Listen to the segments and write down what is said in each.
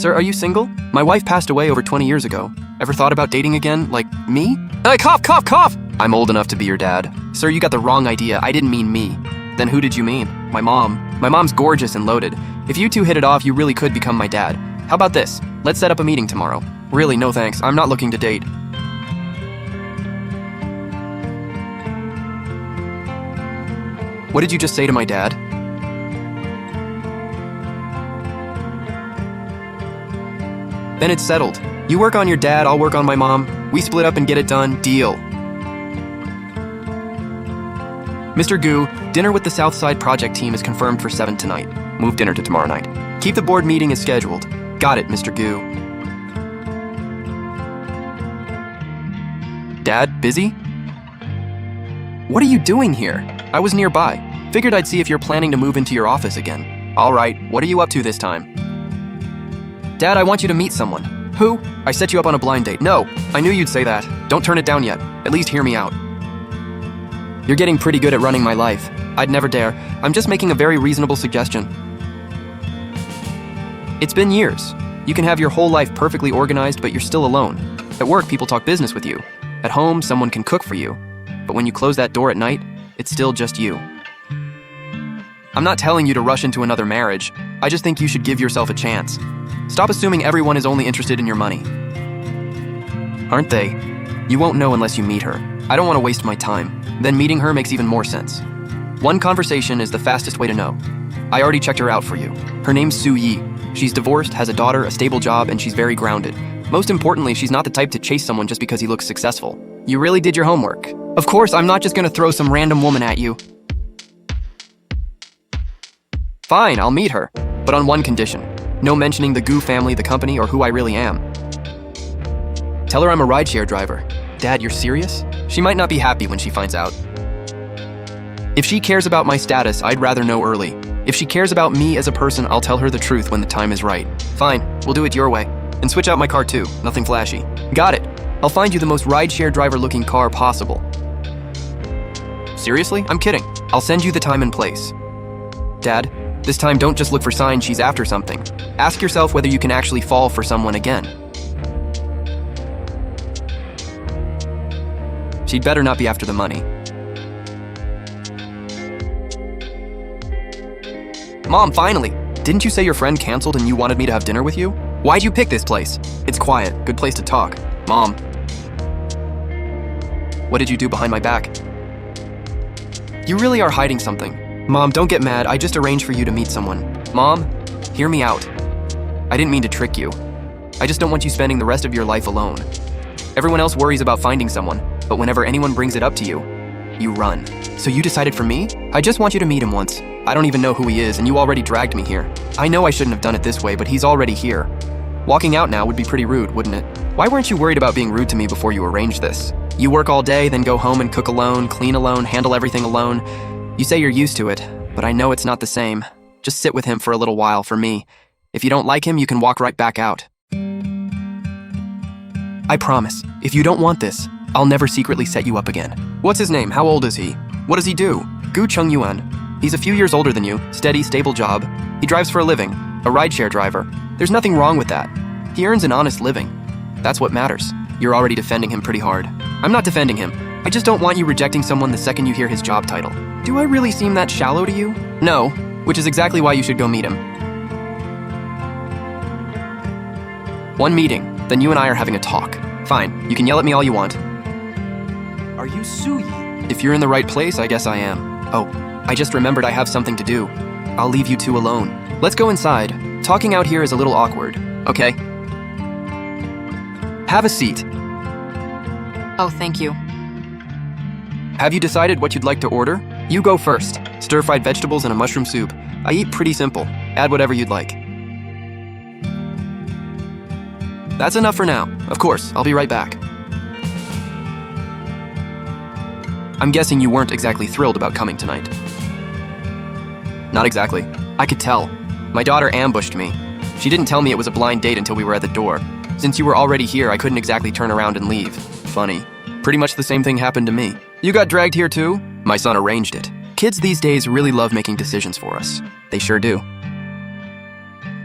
Sir, are you single? My wife passed away over 20 years ago. Ever thought about dating again, like me? Hey, cough, cough, cough! I'm old enough to be your dad. Sir, you got the wrong idea. I didn't mean me. Then who did you mean? My mom. My mom's gorgeous and loaded. If you two hit it off, you really could become my dad. How about this? Let's set up a meeting tomorrow. Really, no thanks. I'm not looking to date. What did you just say to my dad? Then it's settled. You work on your dad, I'll work on my mom. We split up and get it done. Deal. Mr. Gu, dinner with the Southside Project team is confirmed for 7 tonight. Move dinner to tomorrow night. Keep the board meeting as scheduled. Got it, Mr. Gu. Dad, busy? What are you doing here? I was nearby. Figured I'd see if you're planning to move into your office again. All right, what are you up to this time? Dad, I want you to meet someone. Who? I set you up on a blind date. No, I knew you'd say that. Don't turn it down yet. At least hear me out. You're getting pretty good at running my life. I'd never dare. I'm just making a very reasonable suggestion. It's been years. You can have your whole life perfectly organized, but you're still alone. At work, people talk business with you. At home, someone can cook for you. But when you close that door at night, it's still just you. I'm not telling you to rush into another marriage. I just think you should give yourself a chance. Stop assuming everyone is only interested in your money. Aren't they? You won't know unless you meet her. I don't want to waste my time. Then meeting her makes even more sense. One conversation is the fastest way to know. I already checked her out for you. Her name's Su Yi. She's divorced, has a daughter, a stable job, and she's very grounded. Most importantly, she's not the type to chase someone just because he looks successful. You really did your homework. Of course, I'm not just gonna throw some random woman at you. Fine, I'll meet her, but on one condition. No mentioning the Gu family, the company, or who I really am. Tell her I'm a rideshare driver. Dad, you're serious? She might not be happy when she finds out. If she cares about my status, I'd rather know early. If she cares about me as a person, I'll tell her the truth when the time is right. Fine, we'll do it your way. And switch out my car too, nothing flashy. Got it. I'll find you the most rideshare driver-looking car possible. Seriously? I'm kidding. I'll send you the time and place. Dad, this time don't just look for signs she's after something. Ask yourself whether you can actually fall for someone again. She'd better not be after the money. Mom, finally! Didn't you say your friend canceled and you wanted me to have dinner with you? Why'd you pick this place? It's quiet, good place to talk. Mom. What did you do behind my back? You really are hiding something. Mom, don't get mad, I just arranged for you to meet someone. Mom, hear me out. I didn't mean to trick you. I just don't want you spending the rest of your life alone. Everyone else worries about finding someone, but whenever anyone brings it up to you, you run. So you decided for me? I just want you to meet him once. I don't even know who he is, and you already dragged me here. I know I shouldn't have done it this way, but he's already here. Walking out now would be pretty rude, wouldn't it? Why weren't you worried about being rude to me before you arranged this? You work all day, then go home and cook alone, clean alone, handle everything alone. You say you're used to it, but I know it's not the same. Just sit with him for a little while for me. If you don't like him, you can walk right back out. I promise, if you don't want this, I'll never secretly set you up again. What's his name? How old is he? What does he do? Gu Chungyuan. He's a few years older than you, steady, stable job. He drives for a living, a rideshare driver. There's nothing wrong with that. He earns an honest living. That's what matters. You're already defending him pretty hard. I'm not defending him. I just don't want you rejecting someone the second you hear his job title. Do I really seem that shallow to you? No, which is exactly why you should go meet him. One meeting, then you and I are having a talk. Fine, you can yell at me all you want. Are you Su Yi? If you're in the right place, I guess I am. Oh, I just remembered I have something to do. I'll leave you two alone. Let's go inside. Talking out here is a little awkward, okay? Have a seat. Oh, thank you. Have you decided what you'd like to order? You go first. Stir-fried vegetables and a mushroom soup. I eat pretty simple. Add whatever you'd like. That's enough for now. Of course, I'll be right back. I'm guessing you weren't exactly thrilled about coming tonight. Not exactly. I could tell. My daughter ambushed me. She didn't tell me it was a blind date until we were at the door. Since you were already here, I couldn't exactly turn around and leave. Funny. Pretty much the same thing happened to me. You got dragged here too? My son arranged it. Kids these days really love making decisions for us. They sure do.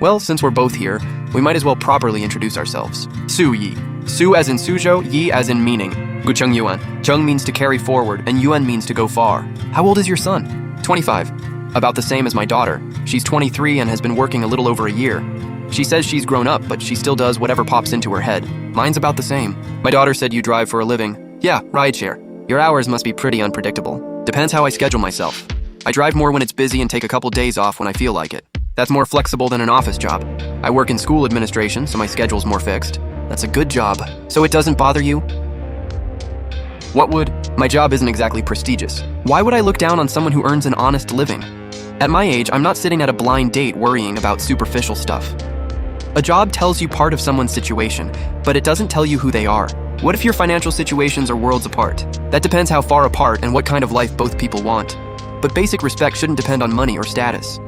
Well, since we're both here, we might as well properly introduce ourselves. Su Yi. Su as in Suzhou, Yi as in meaning. Gucheng Yuan. Cheng means to carry forward, and Yuan means to go far. How old is your son? 25. About the same as my daughter. She's 23 and has been working a little over a year. She says she's grown up, but she still does whatever pops into her head. Mine's about the same. My daughter said you drive for a living. Yeah, rideshare. Your hours must be pretty unpredictable. Depends how I schedule myself. I drive more when it's busy and take a couple days off when I feel like it. That's more flexible than an office job. I work in school administration, so my schedule's more fixed. That's a good job. So it doesn't bother you? What would? My job isn't exactly prestigious. Why would I look down on someone who earns an honest living? At my age, I'm not sitting at a blind date worrying about superficial stuff. A job tells you part of someone's situation, but it doesn't tell you who they are. What if your financial situations are worlds apart? That depends how far apart and what kind of life both people want. But basic respect shouldn't depend on money or status.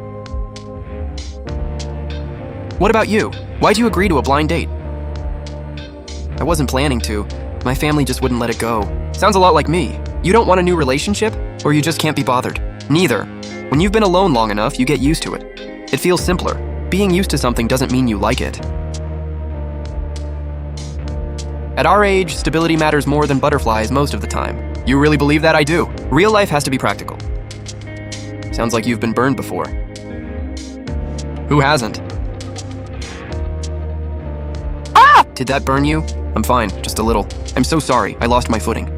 What about you? Why'd you agree to a blind date? I wasn't planning to. My family just wouldn't let it go. Sounds a lot like me. You don't want a new relationship, or you just can't be bothered? Neither. When you've been alone long enough, you get used to it. It feels simpler. Being used to something doesn't mean you like it. At our age, stability matters more than butterflies most of the time. You really believe that? I do. Real life has to be practical. Sounds like you've been burned before. Who hasn't? Ah! Did that burn you? I'm fine, just a little. I'm so sorry, I lost my footing.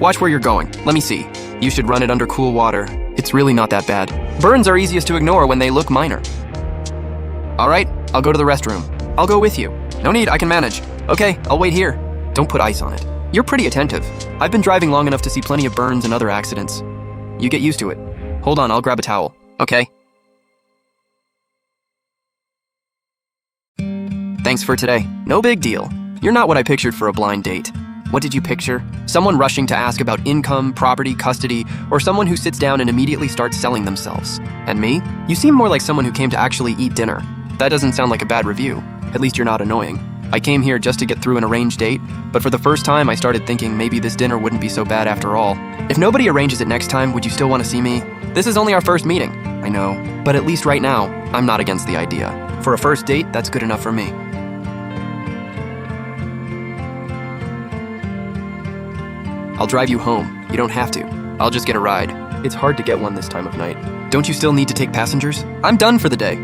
Watch where you're going. Let me see. You should run it under cool water. It's really not that bad. Burns are easiest to ignore when they look minor. All right, I'll go to the restroom. I'll go with you. No need, I can manage. Okay, I'll wait here. Don't put ice on it. You're pretty attentive. I've been driving long enough to see plenty of burns and other accidents. You get used to it. Hold on, I'll grab a towel. Okay? Thanks for today. No big deal. You're not what I pictured for a blind date. What did you picture? Someone rushing to ask about income, property, custody, or someone who sits down and immediately starts selling themselves? And me? You seem more like someone who came to actually eat dinner. That doesn't sound like a bad review. At least you're not annoying. I came here just to get through an arranged date, but for the first time I started thinking maybe this dinner wouldn't be so bad after all. If nobody arranges it next time, would you still want to see me? This is only our first meeting. I know, but at least right now, I'm not against the idea. For a first date, that's good enough for me. I'll drive you home. You don't have to. I'll just get a ride. It's hard to get one this time of night. Don't you still need to take passengers? I'm done for the day.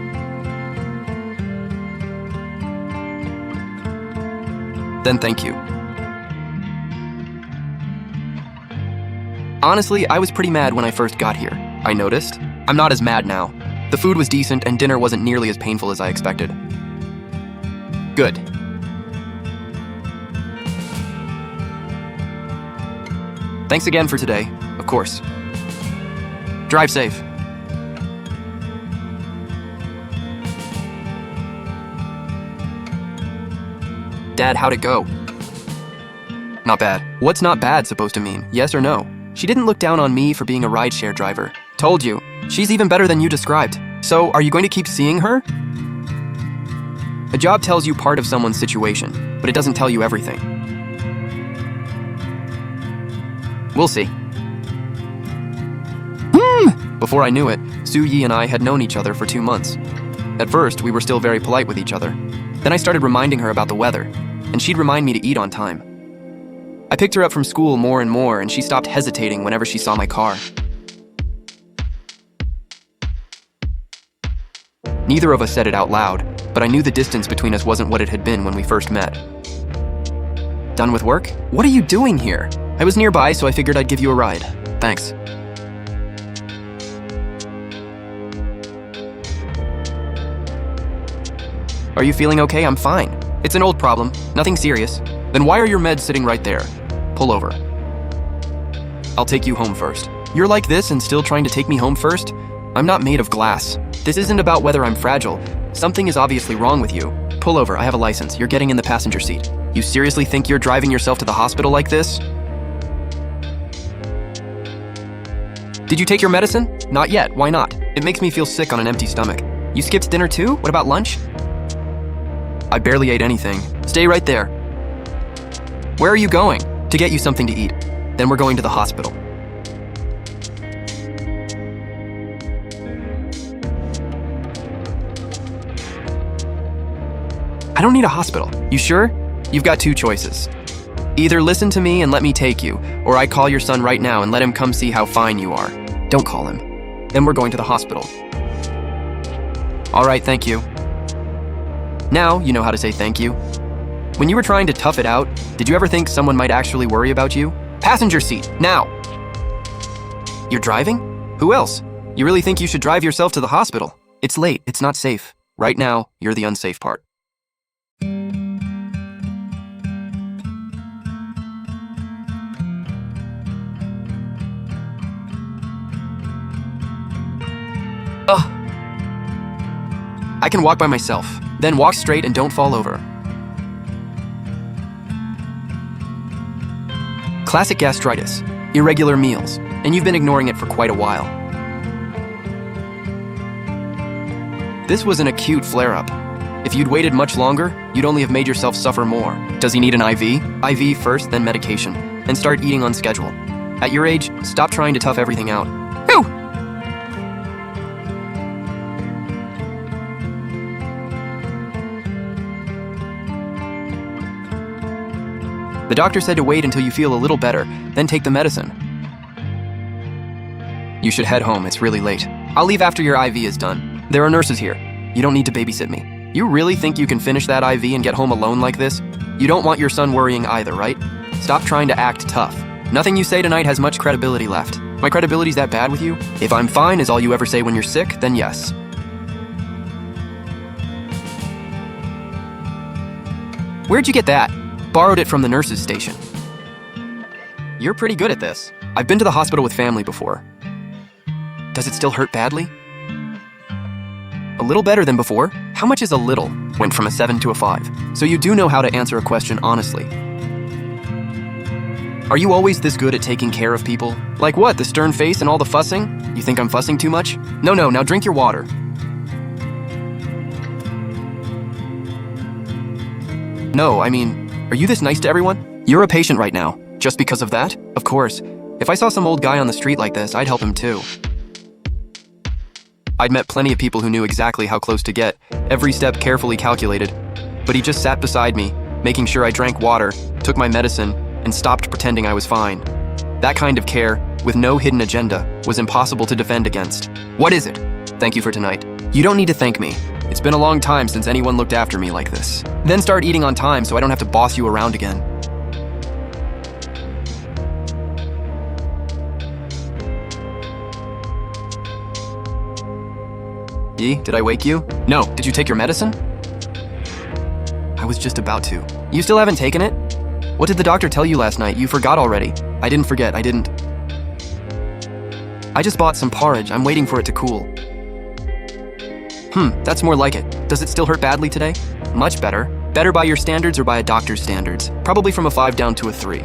Then thank you. Honestly, I was pretty mad when I first got here. I noticed. I'm not as mad now. The food was decent and dinner wasn't nearly as painful as I expected. Good. Thanks again for today, of course. Drive safe. Dad, how'd it go? Not bad. What's not bad supposed to mean? Yes or no? She didn't look down on me for being a rideshare driver. Told you. She's even better than you described. So, are you going to keep seeing her? A job tells you part of someone's situation, but it doesn't tell you everything. We'll see. Before I knew it, Su Yi and I had known each other for 2 months. At first, we were still very polite with each other. Then I started reminding her about the weather, and she'd remind me to eat on time. I picked her up from school more and more, and she stopped hesitating whenever she saw my car. Neither of us said it out loud, but I knew the distance between us wasn't what it had been when we first met. Done with work? What are you doing here? I was nearby, so I figured I'd give you a ride. Thanks. Are you feeling okay? I'm fine. It's an old problem, nothing serious. Then why are your meds sitting right there? Pull over. I'll take you home first. You're like this and still trying to take me home first? I'm not made of glass. This isn't about whether I'm fragile. Something is obviously wrong with you. Pull over, I have a license. You're getting in the passenger seat. You seriously think you're driving yourself to the hospital like this? Did you take your medicine? Not yet, why not? It makes me feel sick on an empty stomach. You skipped dinner too? What about lunch? I barely ate anything. Stay right there. Where are you going? To get you something to eat. Then we're going to the hospital. I don't need a hospital. You sure? You've got two choices. Either listen to me and let me take you, or I call your son right now and let him come see how fine you are. Don't call him. Then we're going to the hospital. All right, thank you. Now you know how to say thank you. When you were trying to tough it out, did you ever think someone might actually worry about you? Passenger seat, now! You're driving? Who else? You really think you should drive yourself to the hospital? It's late, it's not safe. Right now, you're the unsafe part. Ugh. I can walk by myself. Then walk straight and don't fall over. Classic gastritis, irregular meals, and you've been ignoring it for quite a while. This was an acute flare-up. If you'd waited much longer, you'd only have made yourself suffer more. Does he need an IV? IV first, then medication, and start eating on schedule. At your age, stop trying to tough everything out. Whew! The doctor said to wait until you feel a little better, then take the medicine. You should head home, it's really late. I'll leave after your IV is done. There are nurses here. You don't need to babysit me. You really think you can finish that IV and get home alone like this? You don't want your son worrying either, right? Stop trying to act tough. Nothing you say tonight has much credibility left. My credibility's that bad with you? If I'm fine is all you ever say when you're sick, then yes. Where'd you get that? Borrowed it from the nurse's station. You're pretty good at this. I've been to the hospital with family before. Does it still hurt badly? A little better than before? How much is a little? Went from a 7 to a 5. So you do know how to answer a question honestly. Are you always this good at taking care of people? Like what, the stern face and all the fussing? You think I'm fussing too much? No, now drink your water. No, I mean, are you this nice to everyone? You're a patient right now. Just because of that? Of course. If I saw some old guy on the street like this, I'd help him too. I'd met plenty of people who knew exactly how close to get, every step carefully calculated. But he just sat beside me, making sure I drank water, took my medicine, and stopped pretending I was fine. That kind of care, with no hidden agenda, was impossible to defend against. What is it? Thank you for tonight. You don't need to thank me. It's been a long time since anyone looked after me like this. Then start eating on time so I don't have to boss you around again. Yi, did I wake you? No, did you take your medicine? I was just about to. You still haven't taken it? What did the doctor tell you last night? You forgot already. I didn't forget, I didn't. I just bought some porridge, I'm waiting for it to cool. That's more like it. Does it still hurt badly today? Much better. Better by your standards or by a doctor's standards? Probably from a 5 down to a 3.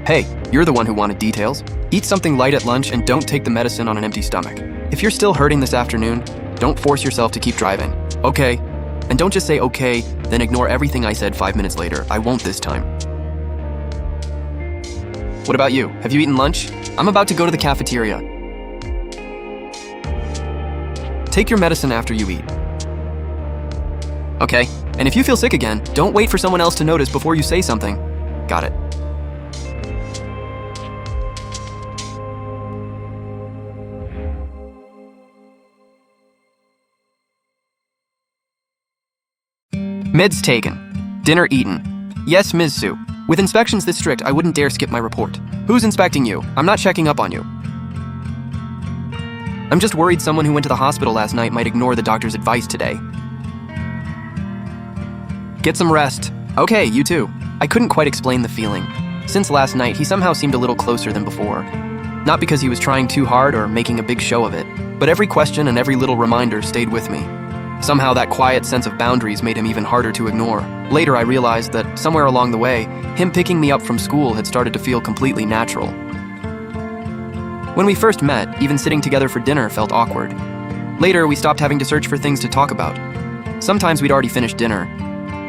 Hey, you're the one who wanted details. Eat something light at lunch and don't take the medicine on an empty stomach. If you're still hurting this afternoon, don't force yourself to keep driving. Okay. And don't just say okay, then ignore everything I said 5 minutes later. I won't this time. What about you? Have you eaten lunch? I'm about to go to the cafeteria. Take your medicine after you eat. Okay, and if you feel sick again, don't wait for someone else to notice before you say something. Got it. Meds taken. Dinner eaten. Yes, Ms. Su. With inspections this strict, I wouldn't dare skip my report. Who's inspecting you? I'm not checking up on you. I'm just worried someone who went to the hospital last night might ignore the doctor's advice today. Get some rest. Okay, you too. I couldn't quite explain the feeling. Since last night, he somehow seemed a little closer than before. Not because he was trying too hard or making a big show of it, but every question and every little reminder stayed with me. Somehow that quiet sense of boundaries made him even harder to ignore. Later I realized that somewhere along the way, him picking me up from school had started to feel completely natural. When we first met, even sitting together for dinner felt awkward. Later, we stopped having to search for things to talk about. Sometimes we'd already finished dinner,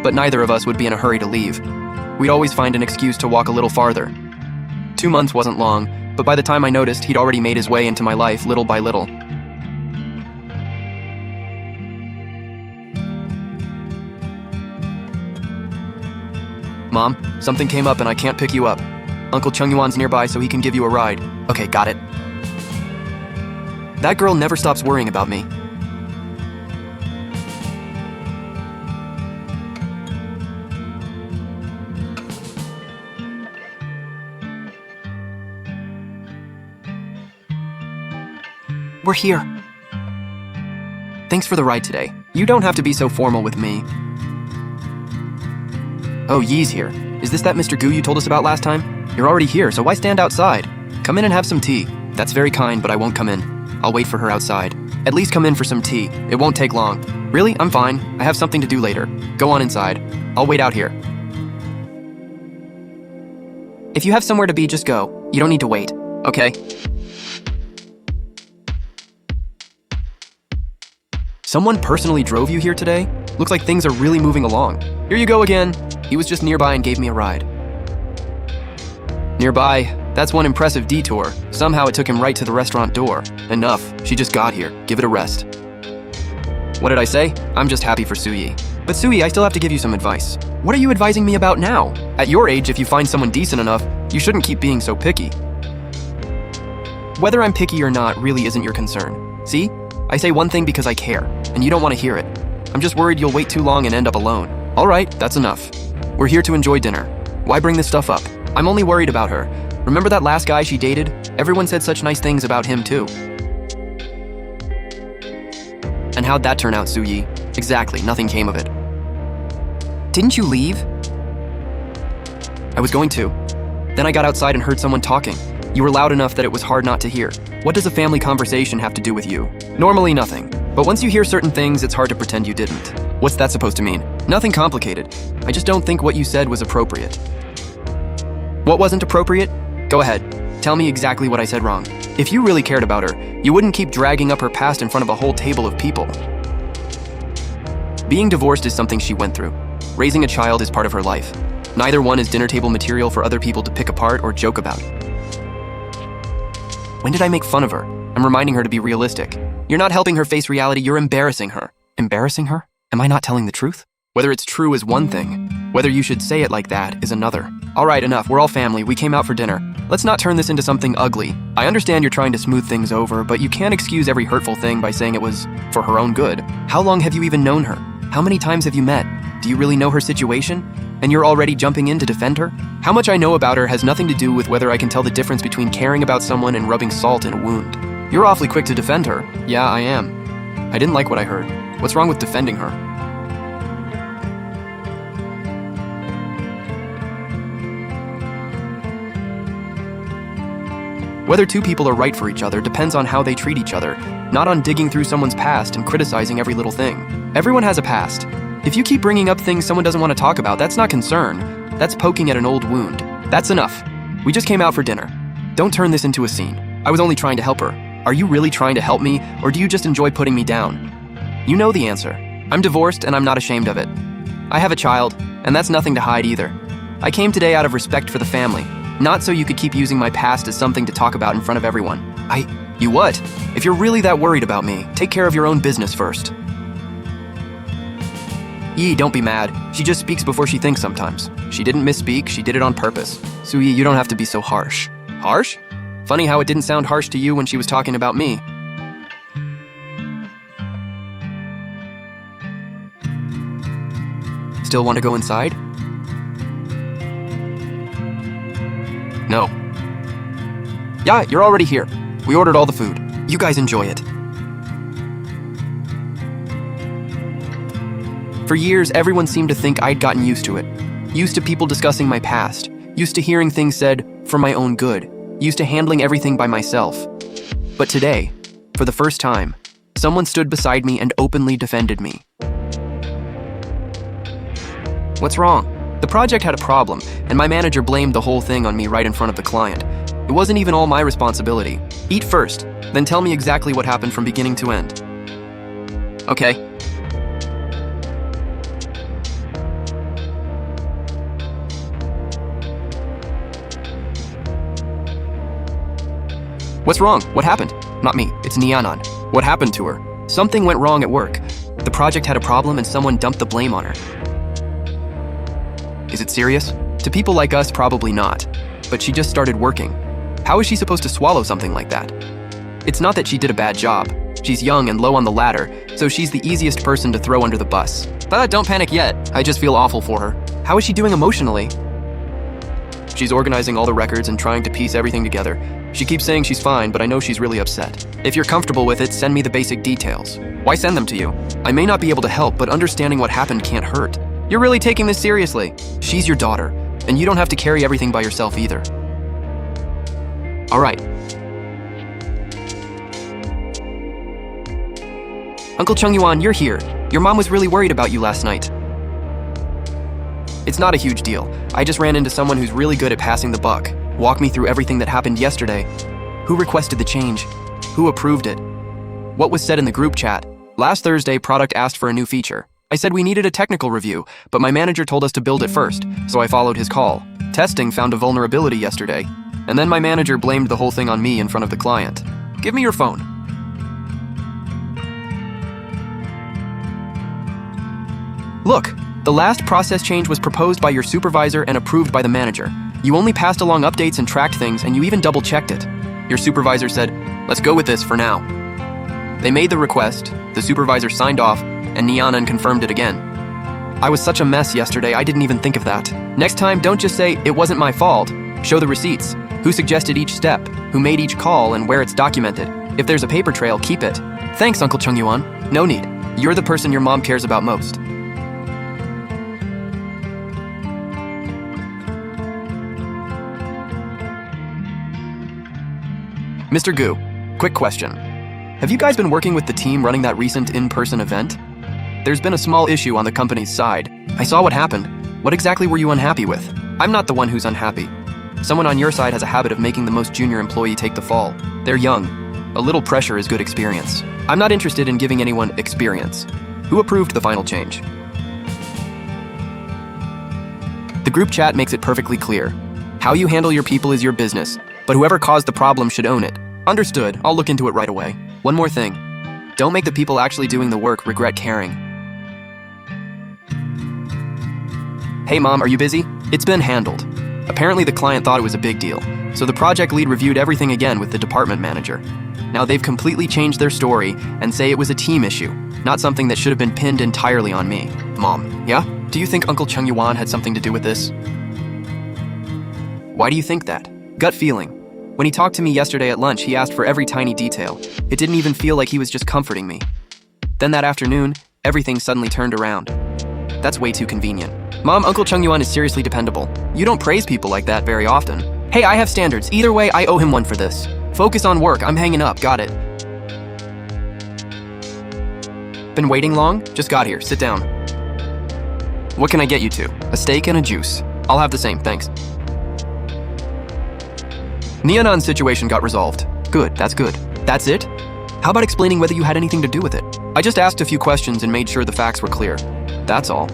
but neither of us would be in a hurry to leave. We'd always find an excuse to walk a little farther. 2 months wasn't long, but by the time I noticed, he'd already made his way into my life little by little. Mom, something came up and I can't pick you up. Uncle Chung-yuan's nearby so he can give you a ride. Okay, got it. That girl never stops worrying about me. We're here. Thanks for the ride today. You don't have to be so formal with me. Oh, Yi's here. Is this that Mr. Gu you told us about last time? You're already here, so why stand outside? Come in and have some tea. That's very kind, but I won't come in. I'll wait for her outside. At least come in for some tea. It won't take long. Really? I'm fine. I have something to do later. Go on inside. I'll wait out here. If you have somewhere to be, just go. You don't need to wait. Okay? Someone personally drove you here today? Looks like things are really moving along. Here you go again. He was just nearby and gave me a ride. Nearby? That's one impressive detour. Somehow it took him right to the restaurant door. Enough. She just got here. Give it a rest. What did I say? I'm just happy for Su-yi. But Su-yi, I still have to give you some advice. What are you advising me about now? At your age, if you find someone decent enough, you shouldn't keep being so picky. Whether I'm picky or not really isn't your concern. See? I say one thing because I care, and you don't want to hear it. I'm just worried you'll wait too long and end up alone. All right, that's enough. We're here to enjoy dinner. Why bring this stuff up? I'm only worried about her. Remember that last guy she dated? Everyone said such nice things about him too. And how'd that turn out, Su-yi? Exactly, nothing came of it. Didn't you leave? I was going to. Then I got outside and heard someone talking. You were loud enough that it was hard not to hear. What does a family conversation have to do with you? Normally nothing. But once you hear certain things, it's hard to pretend you didn't. What's that supposed to mean? Nothing complicated. I just don't think what you said was appropriate. What wasn't appropriate? Go ahead. Tell me exactly what I said wrong. If you really cared about her, you wouldn't keep dragging up her past in front of a whole table of people. Being divorced is something she went through. Raising a child is part of her life. Neither one is dinner table material for other people to pick apart or joke about. When did I make fun of her? I'm reminding her to be realistic. You're not helping her face reality, you're embarrassing her. Embarrassing her? Am I not telling the truth? Whether it's true is one thing. Whether you should say it like that is another. All right, enough. We're all family. We came out for dinner. Let's not turn this into something ugly. I understand you're trying to smooth things over, but you can't excuse every hurtful thing by saying it was for her own good. How long have you even known her? How many times have you met? Do you really know her situation? And you're already jumping in to defend her? How much I know about her has nothing to do with whether I can tell the difference between caring about someone and rubbing salt in a wound. You're awfully quick to defend her. Yeah, I am. I didn't like what I heard. What's wrong with defending her? Whether two people are right for each other depends on how they treat each other, not on digging through someone's past and criticizing every little thing. Everyone has a past. If you keep bringing up things someone doesn't want to talk about, that's not concern. That's poking at an old wound. That's enough. We just came out for dinner. Don't turn this into a scene. I was only trying to help her. Are you really trying to help me, or do you just enjoy putting me down? You know the answer. I'm divorced and I'm not ashamed of it. I have a child, and that's nothing to hide either. I came today out of respect for the family, not so you could keep using my past as something to talk about in front of everyone. You what? If you're really that worried about me, take care of your own business first. Yi, don't be mad. She just speaks before she thinks sometimes. She didn't misspeak, she did it on purpose. Su-yi, you don't have to be so harsh. Harsh? Funny how it didn't sound harsh to you when she was talking about me. Still want to go inside? No. Yeah, you're already here. We ordered all the food. You guys enjoy it. For years, everyone seemed to think I'd gotten used to it. Used to people discussing my past. Used to hearing things said for my own good. Used to handling everything by myself. But today, for the first time, someone stood beside me and openly defended me. What's wrong? The project had a problem, and my manager blamed the whole thing on me right in front of the client. It wasn't even all my responsibility. Eat first, then tell me exactly what happened from beginning to end. Okay. What's wrong? What happened? Not me, it's Nyanan. What happened to her? Something went wrong at work. The project had a problem and someone dumped the blame on her. Is it serious? To people like us, probably not. But she just started working. How is she supposed to swallow something like that? It's not that she did a bad job. She's young and low on the ladder, so she's the easiest person to throw under the bus. But don't panic yet. I just feel awful for her. How is she doing emotionally? She's organizing all the records and trying to piece everything together. She keeps saying she's fine, but I know she's really upset. If you're comfortable with it, send me the basic details. Why send them to you? I may not be able to help, but understanding what happened can't hurt. You're really taking this seriously. She's your daughter, and you don't have to carry everything by yourself either. All right. Uncle Chung Yuan, you're here. Your mom was really worried about you last night. It's not a huge deal. I just ran into someone who's really good at passing the buck. Walk me through everything that happened yesterday. Who requested the change? Who approved it? What was said in the group chat? Last Thursday, product asked for a new feature. I said we needed a technical review, but my manager told us to build it first, so I followed his call. Testing found a vulnerability yesterday, and then my manager blamed the whole thing on me in front of the client. Give me your phone. Look, the last process change was proposed by your supervisor and approved by the manager. You only passed along updates and tracked things, and you even double-checked it. Your supervisor said, let's go with this for now. They made the request, the supervisor signed off, and Nianan confirmed it again. I was such a mess yesterday, I didn't even think of that. Next time, don't just say, it wasn't my fault. Show the receipts, who suggested each step, who made each call, and where it's documented. If there's a paper trail, keep it. Thanks, Uncle Chung Yuan. No need. You're the person your mom cares about most. Mr. Gu, quick question. Have you guys been working with the team running that recent in-person event? There's been a small issue on the company's side. I saw what happened. What exactly were you unhappy with? I'm not the one who's unhappy. Someone on your side has a habit of making the most junior employee take the fall. They're young. A little pressure is good experience. I'm not interested in giving anyone experience. Who approved the final change? The group chat makes it perfectly clear. How you handle your people is your business, but whoever caused the problem should own it. Understood, I'll look into it right away. One more thing. Don't make the people actually doing the work regret caring. Hey Mom, are you busy? It's been handled. Apparently the client thought it was a big deal, so the project lead reviewed everything again with the department manager. Now they've completely changed their story and say it was a team issue, not something that should have been pinned entirely on me. Mom, yeah? Do you think Uncle Chung Yuan had something to do with this? Why do you think that? Gut feeling. When he talked to me yesterday at lunch, he asked for every tiny detail. It didn't even feel like he was just comforting me. Then that afternoon, everything suddenly turned around. That's way too convenient. Mom, Uncle Chung Yuan is seriously dependable. You don't praise people like that very often. Hey, I have standards. Either way, I owe him one for this. Focus on work. I'm hanging up. Got it. Been waiting long? Just got here. Sit down. What can I get you two? A steak and a juice. I'll have the same, thanks. Nianan's situation got resolved. Good, that's good. That's it? How about explaining whether you had anything to do with it? I just asked a few questions and made sure the facts were clear. That's all.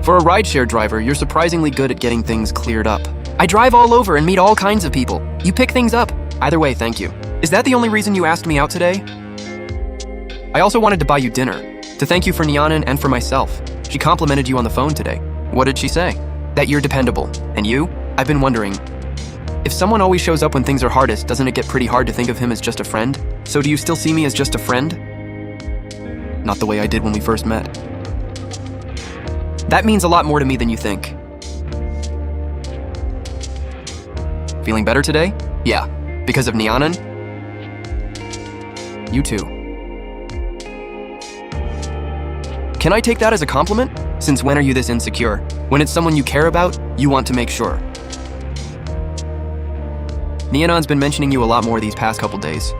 For a rideshare driver, you're surprisingly good at getting things cleared up. I drive all over and meet all kinds of people. You pick things up. Either way, thank you. Is that the only reason you asked me out today? I also wanted to buy you dinner, to thank you for Nianan and for myself. She complimented you on the phone today. What did she say? That you're dependable. And you? I've been wondering, if someone always shows up when things are hardest, doesn't it get pretty hard to think of him as just a friend? So do you still see me as just a friend? Not the way I did when we first met. That means a lot more to me than you think. Feeling better today? Yeah. Because of Nianan? You too. Can I take that as a compliment? Since when are you this insecure? When it's someone you care about, you want to make sure. Nianan's been mentioning you a lot more these past couple days.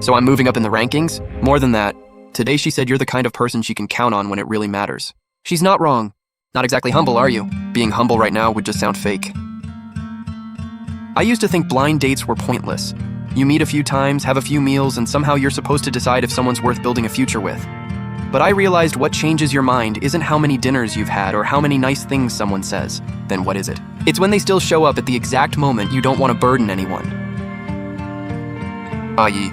So I'm moving up in the rankings? More than that, today she said you're the kind of person she can count on when it really matters. She's not wrong. Not exactly humble, are you? Being humble right now would just sound fake. I used to think blind dates were pointless. You meet a few times, have a few meals, and somehow you're supposed to decide if someone's worth building a future with. But I realized what changes your mind isn't how many dinners you've had or how many nice things someone says. Then what is it? It's when they still show up at the exact moment you don't want to burden anyone. I.e.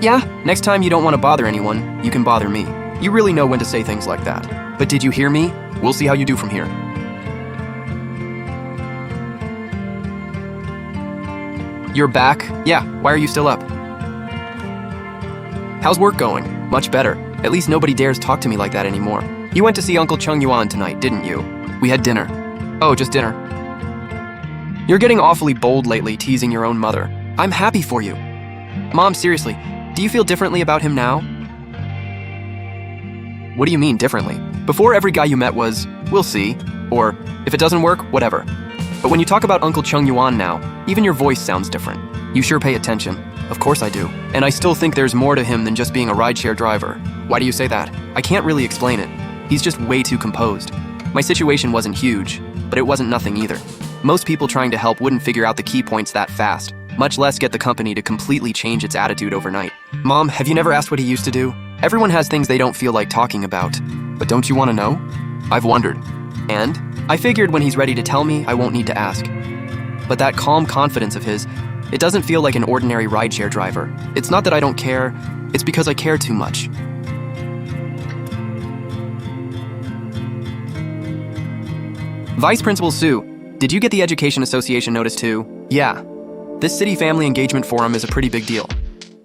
Yeah, next time you don't want to bother anyone, you can bother me. You really know when to say things like that. But did you hear me? We'll see how you do from here. You're back? Yeah, why are you still up? How's work going? Much better. At least nobody dares talk to me like that anymore. You went to see Uncle Chung Yuan tonight, didn't you? We had dinner. Oh, just dinner. You're getting awfully bold lately, teasing your own mother. I'm happy for you. Mom, seriously, do you feel differently about him now? What do you mean, differently? Before, every guy you met was, we'll see, or, if it doesn't work, whatever. But when you talk about Uncle Chung Yuan now, even your voice sounds different. You sure pay attention. Of course I do. And I still think there's more to him than just being a rideshare driver. Why do you say that? I can't really explain it. He's just way too composed. My situation wasn't huge, but it wasn't nothing either. Most people trying to help wouldn't figure out the key points that fast, much less get the company to completely change its attitude overnight. Mom, have you never asked what he used to do? Everyone has things they don't feel like talking about. But don't you want to know? I've wondered. And I figured when he's ready to tell me, I won't need to ask. But that calm confidence of his, it doesn't feel like an ordinary rideshare driver. It's not that I don't care, it's because I care too much. Vice Principal Sue, did you get the Education Association notice too? Yeah. This City Family Engagement Forum is a pretty big deal.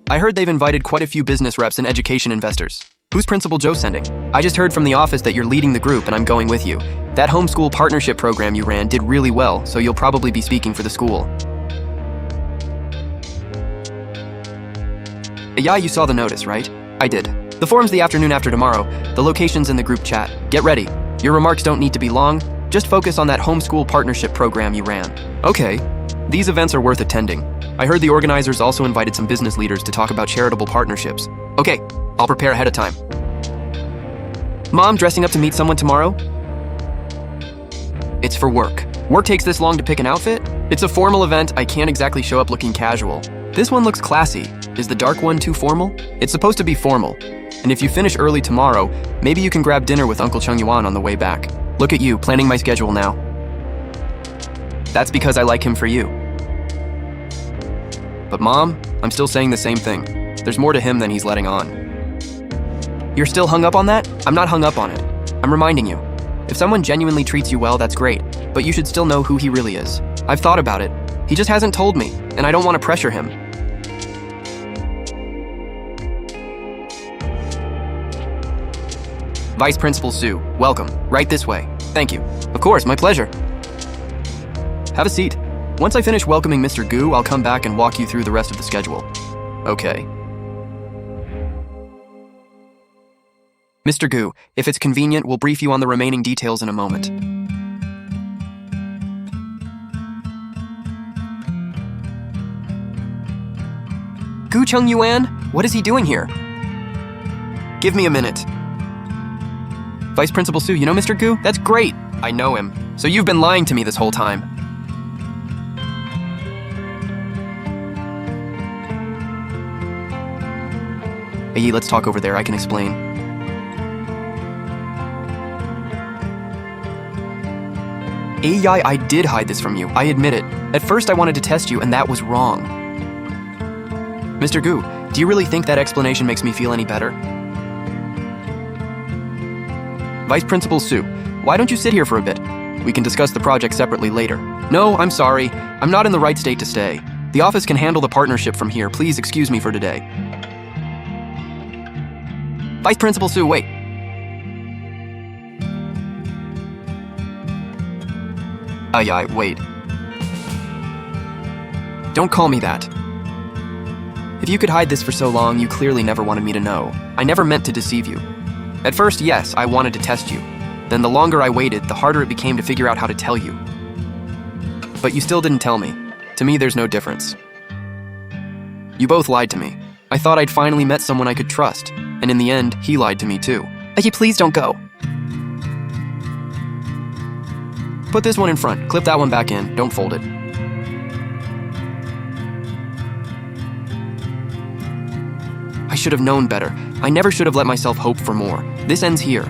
I heard they've invited quite a few business reps and education investors. Who's Principal Joe sending? I just heard from the office that you're leading the group and I'm going with you. That homeschool partnership program you ran did really well, so you'll probably be speaking for the school. Yeah, you saw the notice, right? I did. The forum's the afternoon after tomorrow. The location's in the group chat. Get ready. Your remarks don't need to be long. Just focus on that homeschool partnership program you ran. Okay. These events are worth attending. I heard the organizers also invited some business leaders to talk about charitable partnerships. Okay, I'll prepare ahead of time. Mom, dressing up to meet someone tomorrow? It's for work. Work takes this long to pick an outfit? It's a formal event, I can't exactly show up looking casual. This one looks classy. Is the dark one too formal? It's supposed to be formal. And if you finish early tomorrow, maybe you can grab dinner with Uncle Chung Yuan on the way back. Look at you, planning my schedule now. That's because I like him for you. But Mom, I'm still saying the same thing. There's more to him than he's letting on. You're still hung up on that? I'm not hung up on it. I'm reminding you. If someone genuinely treats you well, that's great, but you should still know who he really is. I've thought about it. He just hasn't told me, and I don't want to pressure him. Vice Principal Sue, welcome. Right this way. Thank you. Of course, my pleasure. Have a seat. Once I finish welcoming Mr. Gu, I'll come back and walk you through the rest of the schedule. Okay. Mr. Gu, if it's convenient, we'll brief you on the remaining details in a moment. Gu Chung Yuan? What is he doing here? Give me a minute. Vice Principal Sue, you know Mr. Gu? That's great! I know him. So you've been lying to me this whole time. Hey, let's talk over there, I can explain. Ai, I did hide this from you, I admit it. At first I wanted to test you, and that was wrong. Mr. Gu, do you really think that explanation makes me feel any better? Vice Principal Sue, why don't you sit here for a bit? We can discuss the project separately later. No, I'm sorry. I'm not in the right state to stay. The office can handle the partnership from here. Please excuse me for today. Vice Principal Sue, wait. Wait. Don't call me that. If you could hide this for so long, you clearly never wanted me to know. I never meant to deceive you. At first, yes, I wanted to test you. Then the longer I waited, the harder it became to figure out how to tell you. But you still didn't tell me. To me, there's no difference. You both lied to me. I thought I'd finally met someone I could trust, and in the end, he lied to me too. Please don't go. Put this one in front, clip that one back in, don't fold it. I should have known better. I never should have let myself hope for more. This ends here.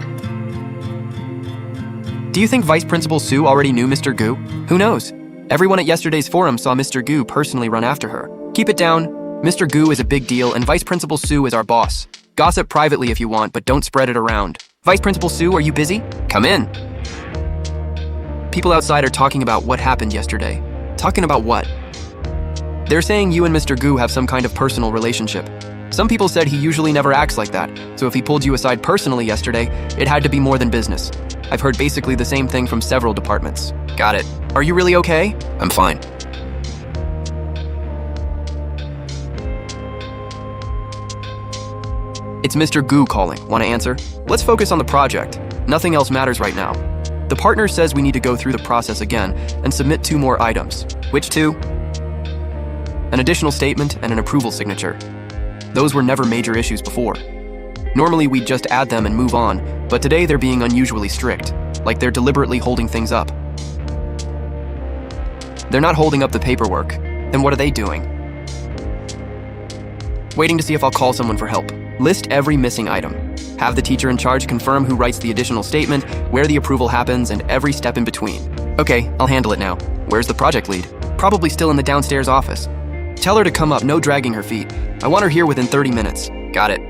Do you think Vice Principal Sue already knew Mr. Gu? Who knows? Everyone at yesterday's forum saw Mr. Gu personally run after her. Keep it down. Mr. Gu is a big deal, and Vice Principal Sue is our boss. Gossip privately if you want, but don't spread it around. Vice Principal Sue, are you busy? Come in. People outside are talking about what happened yesterday. Talking about what? They're saying you and Mr. Gu have some kind of personal relationship. Some people said he usually never acts like that, so if he pulled you aside personally yesterday, it had to be more than business. I've heard basically the same thing from several departments. Got it. Are you really okay? I'm fine. It's Mr. Gu calling. Want to answer? Let's focus on the project. Nothing else matters right now. The partner says we need to go through the process again and submit 2 more items. Which 2? An additional statement and an approval signature. Those were never major issues before. Normally we'd just add them and move on, but today they're being unusually strict, like they're deliberately holding things up. They're not holding up the paperwork. Then what are they doing? Waiting to see if I'll call someone for help. List every missing item. Have the teacher in charge confirm who writes the additional statement, where the approval happens, and every step in between. Okay, I'll handle it now. Where's the project lead? Probably still in the downstairs office. Tell her to come up, no dragging her feet. I want her here within 30 minutes. Got it.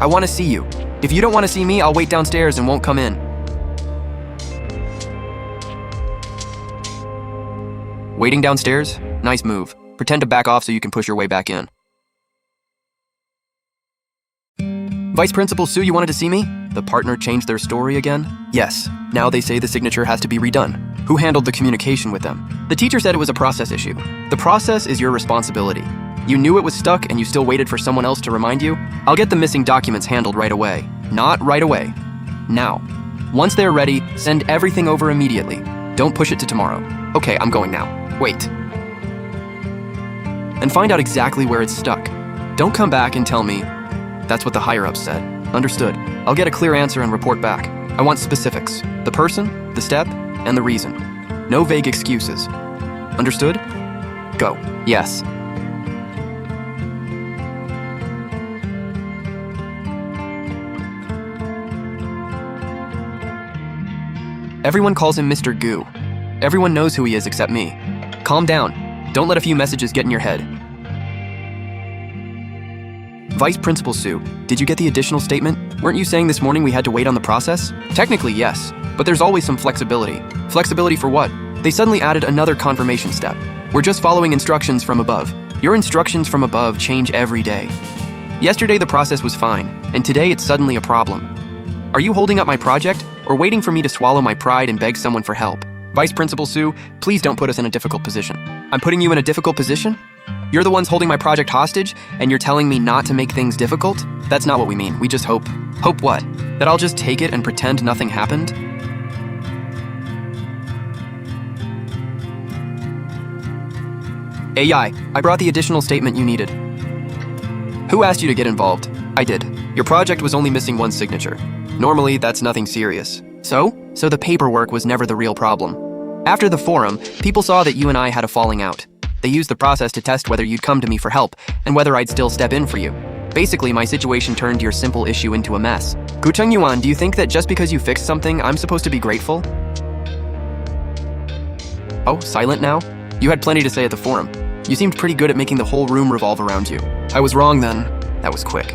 I want to see you. If you don't want to see me, I'll wait downstairs and won't come in. Waiting downstairs? Nice move. Pretend to back off so you can push your way back in. Vice Principal Sue, you wanted to see me? The partner changed their story again? Yes. Now they say the signature has to be redone. Who handled the communication with them? The teacher said it was a process issue. The process is your responsibility. You knew it was stuck and you still waited for someone else to remind you? I'll get the missing documents handled right away. Not right away. Now. Once they're ready, send everything over immediately. Don't push it to tomorrow. Okay, I'm going now. Wait. And find out exactly where it's stuck. Don't come back and tell me. That's what the higher-ups said. Understood. I'll get a clear answer and report back. I want specifics. The person, the step, and the reason. No vague excuses. Understood? Go. Yes. Everyone calls him Mr. Gu. Everyone knows who he is except me. Calm down. Don't let a few messages get in your head. Vice Principal Sue, did you get the additional statement? Weren't you saying this morning we had to wait on the process? Technically, yes, but there's always some flexibility. Flexibility for what? They suddenly added another confirmation step. We're just following instructions from above. Your instructions from above change every day. Yesterday the process was fine, and today it's suddenly a problem. Are you holding up my project, or waiting for me to swallow my pride and beg someone for help? Vice Principal Sue, please don't put us in a difficult position. I'm putting you in a difficult position? You're the ones holding my project hostage, and you're telling me not to make things difficult? That's not what we mean. We just hope. Hope what? That I'll just take it and pretend nothing happened? AI, I brought the additional statement you needed. Who asked you to get involved? I did. Your project was only missing one signature. Normally, that's nothing serious. So the paperwork was never the real problem. After the forum, people saw that you and I had a falling out. They used the process to test whether you'd come to me for help and whether I'd still step in for you. Basically, my situation turned your simple issue into a mess. Gucheng Yuan, do you think that just because you fixed something, I'm supposed to be grateful? Oh, silent now? You had plenty to say at the forum. You seemed pretty good at making the whole room revolve around you. I was wrong then. That was quick.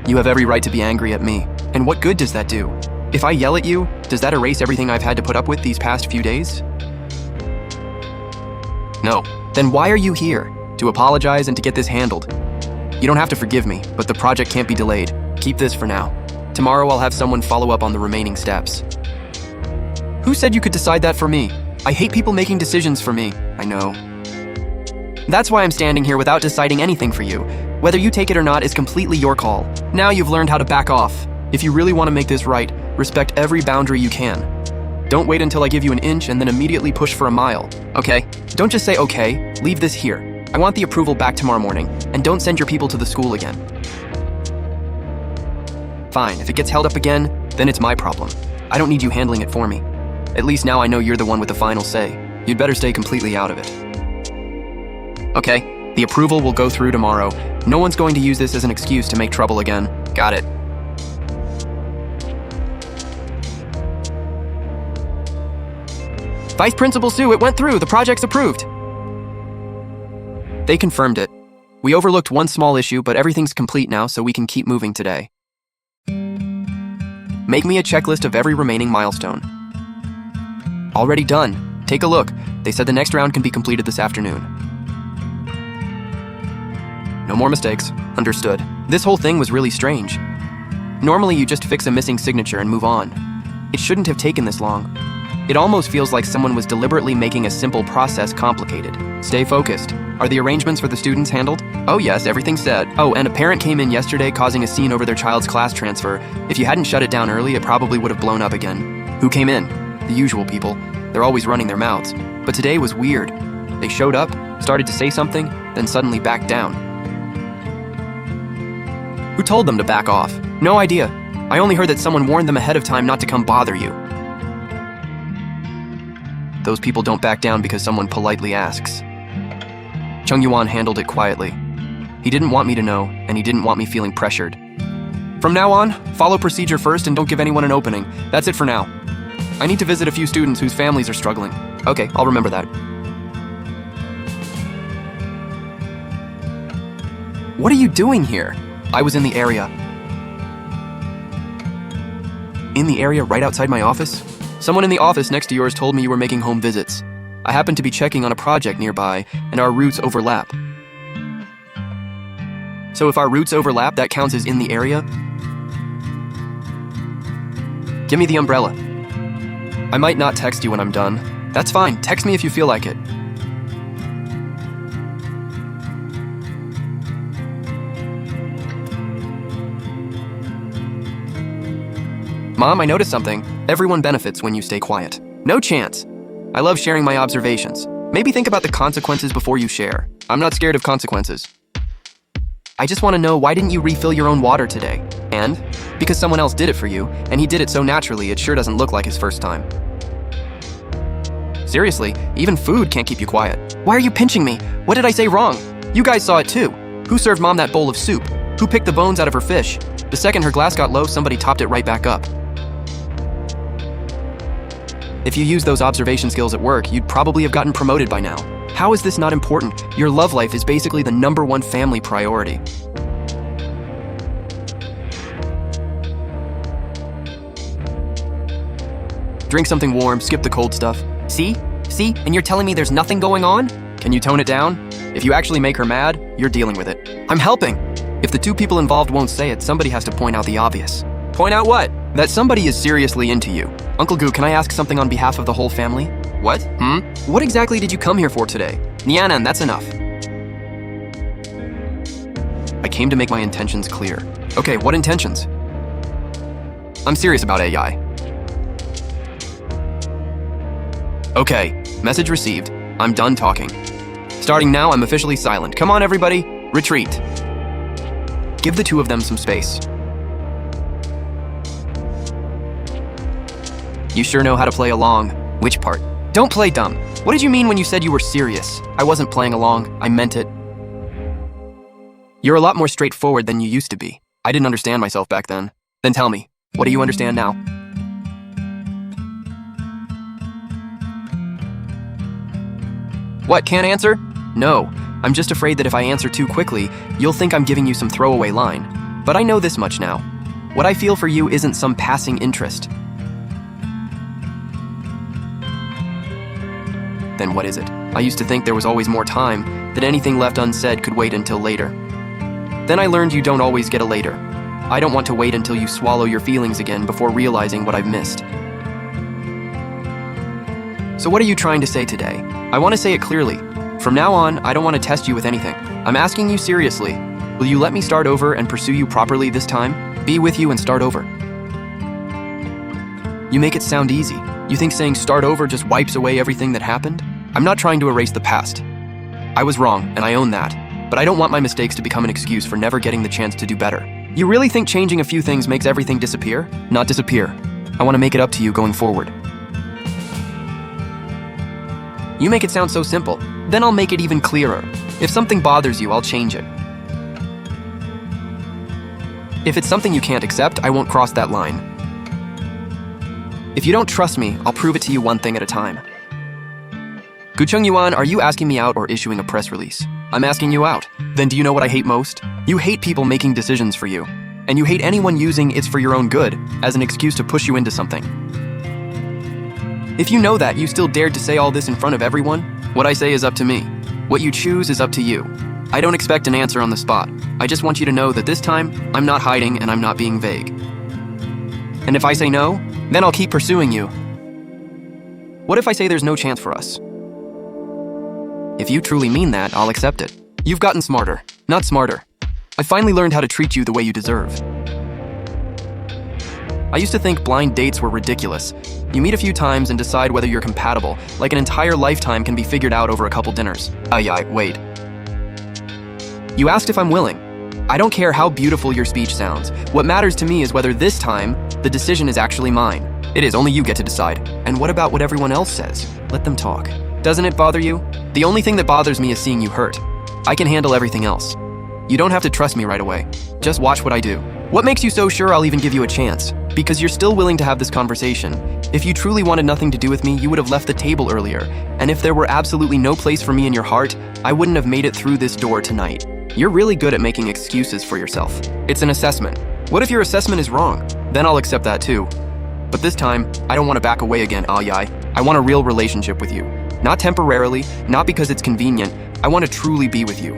You have every right to be angry at me. And what good does that do? If I yell at you, does that erase everything I've had to put up with these past few days? No. Then why are you here? To apologize and to get this handled. You don't have to forgive me, but the project can't be delayed. Keep this for now. Tomorrow I'll have someone follow up on the remaining steps. Who said you could decide that for me? I hate people making decisions for me. I know. That's why I'm standing here without deciding anything for you. Whether you take it or not is completely your call. Now you've learned how to back off. If you really want to make this right, respect every boundary you can. Don't wait until I give you an inch and then immediately push for a mile, okay? Don't just say okay, leave this here. I want the approval back tomorrow morning, and don't send your people to the school again. Fine, if it gets held up again, then it's my problem. I don't need you handling it for me. At least now I know you're the one with the final say. You'd better stay completely out of it. Okay, the approval will go through tomorrow. No one's going to use this as an excuse to make trouble again. Got it. Vice Principal Sue, it went through. The project's approved. They confirmed it. We overlooked one small issue, but everything's complete now, so we can keep moving today. Make me a checklist of every remaining milestone. Already done. Take a look. They said the next round can be completed this afternoon. No more mistakes. Understood. This whole thing was really strange. Normally, you just fix a missing signature and move on. It shouldn't have taken this long. It almost feels like someone was deliberately making a simple process complicated. Stay focused. Are the arrangements for the students handled? Oh yes, everything's set. Oh, and a parent came in yesterday causing a scene over their child's class transfer. If you hadn't shut it down early, it probably would have blown up again. Who came in? The usual people. They're always running their mouths. But today was weird. They showed up, started to say something, then suddenly backed down. Who told them to back off? No idea. I only heard that someone warned them ahead of time not to come bother you. Those people don't back down because someone politely asks. Chung Yuan handled it quietly. He didn't want me to know, and he didn't want me feeling pressured. From now on, follow procedure first and don't give anyone an opening. That's it for now. I need to visit a few students whose families are struggling. Okay, I'll remember that. What are you doing here? I was in the area. In the area right outside my office? Someone in the office next to yours told me you were making home visits. I happened to be checking on a project nearby, and our routes overlap. So if our routes overlap, that counts as in the area? Give me the umbrella. I might not text you when I'm done. That's fine, text me if you feel like it. Mom, I noticed something. Everyone benefits when you stay quiet. No chance. I love sharing my observations. Maybe think about the consequences before you share. I'm not scared of consequences. I just want to know, why didn't you refill your own water today? And? Because someone else did it for you, and he did it so naturally it sure doesn't look like his first time. Seriously, even food can't keep you quiet. Why are you pinching me? What did I say wrong? You guys saw it too. Who served Mom that bowl of soup? Who picked the bones out of her fish? The second her glass got low, somebody topped it right back up. If you used those observation skills at work, you'd probably have gotten promoted by now. How is this not important? Your love life is basically the #1 family priority. Drink something warm, skip the cold stuff. See? See? And you're telling me there's nothing going on? Can you tone it down? If you actually make her mad, you're dealing with it. I'm helping. If the two people involved won't say it, somebody has to point out the obvious. Point out what? That somebody is seriously into you. Uncle Gu, can I ask something on behalf of the whole family? What? What exactly did you come here for today? Nianan, that's enough. I came to make my intentions clear. Okay, what intentions? I'm serious about AI. Okay, message received. I'm done talking. Starting now, I'm officially silent. Come on, everybody, retreat. Give the two of them some space. You sure know how to play along. Which part? Don't play dumb. What did you mean when you said you were serious? I wasn't playing along. I meant it. You're a lot more straightforward than you used to be. I didn't understand myself back then. Then tell me, what do you understand now? What, can't answer? No, I'm just afraid that if I answer too quickly, you'll think I'm giving you some throwaway line. But I know this much now. What I feel for you isn't some passing interest. Then what is it? I used to think there was always more time, that anything left unsaid could wait until later. Then I learned you don't always get a later. I don't want to wait until you swallow your feelings again before realizing what I've missed. So what are you trying to say today? I want to say it clearly. From now on, I don't want to test you with anything. I'm asking you seriously. Will you let me start over and pursue you properly this time? Be with you and start over. You make it sound easy. You think saying start over just wipes away everything that happened? I'm not trying to erase the past. I was wrong, and I own that. But I don't want my mistakes to become an excuse for never getting the chance to do better. You really think changing a few things makes everything disappear? Not disappear. I want to make it up to you going forward. You make it sound so simple. Then I'll make it even clearer. If something bothers you, I'll change it. If it's something you can't accept, I won't cross that line. If you don't trust me, I'll prove it to you one thing at a time. Gu Chung Yuan, are you asking me out or issuing a press release? I'm asking you out. Then do you know what I hate most? You hate people making decisions for you. And you hate anyone using "it's for your own good" as an excuse to push you into something. If you know that you still dared to say all this in front of everyone, what I say is up to me. What you choose is up to you. I don't expect an answer on the spot. I just want you to know that this time, I'm not hiding and I'm not being vague. And if I say no, then I'll keep pursuing you. What if I say there's no chance for us? If you truly mean that, I'll accept it. You've gotten smarter, not smarter. I finally learned how to treat you the way you deserve. I used to think blind dates were ridiculous. You meet a few times and decide whether you're compatible, like an entire lifetime can be figured out over a couple dinners. Wait. You asked if I'm willing. I don't care how beautiful your speech sounds. What matters to me is whether this time, the decision is actually mine. It is, only you get to decide. And what about what everyone else says? Let them talk. Doesn't it bother you? The only thing that bothers me is seeing you hurt. I can handle everything else. You don't have to trust me right away. Just watch what I do. What makes you so sure I'll even give you a chance? Because you're still willing to have this conversation. If you truly wanted nothing to do with me, you would have left the table earlier. And if there were absolutely no place for me in your heart, I wouldn't have made it through this door tonight. You're really good at making excuses for yourself. It's an assessment. What if your assessment is wrong? Then I'll accept that too. But this time, I don't want to back away again, Ayai. I want a real relationship with you. Not temporarily, not because it's convenient. I want to truly be with you.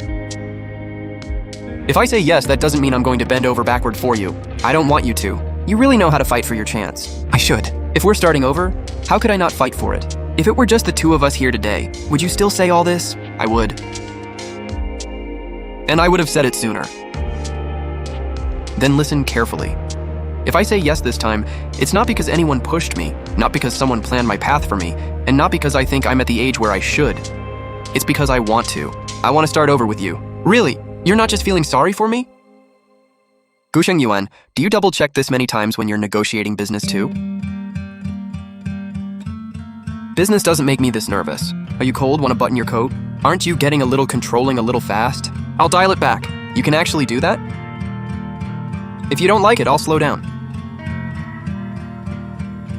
If I say yes, that doesn't mean I'm going to bend over backward for you. I don't want you to. You really know how to fight for your chance. I should. If we're starting over, how could I not fight for it? If it were just the two of us here today, would you still say all this? I would. And I would have said it sooner. Then listen carefully. If I say yes this time, it's not because anyone pushed me, not because someone planned my path for me, and not because I think I'm at the age where I should. It's because I want to. I want to start over with you. Really? You're not just feeling sorry for me? Gusheng Yuan, do you double-check this many times when you're negotiating business too? Business doesn't make me this nervous. Are you cold? Want to button your coat? Aren't you getting a little controlling a little fast? I'll dial it back. You can actually do that? If you don't like it, I'll slow down.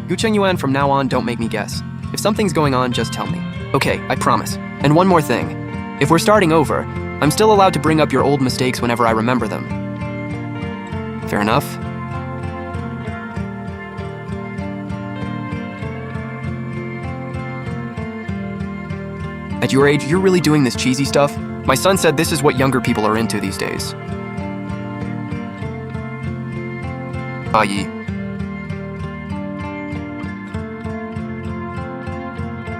Gusheng Yuan, from now on, don't make me guess. If something's going on, just tell me. Okay, I promise. And one more thing. If we're starting over, I'm still allowed to bring up your old mistakes whenever I remember them. Fair enough? At your age, you're really doing this cheesy stuff? My son said this is what younger people are into these days. Yi.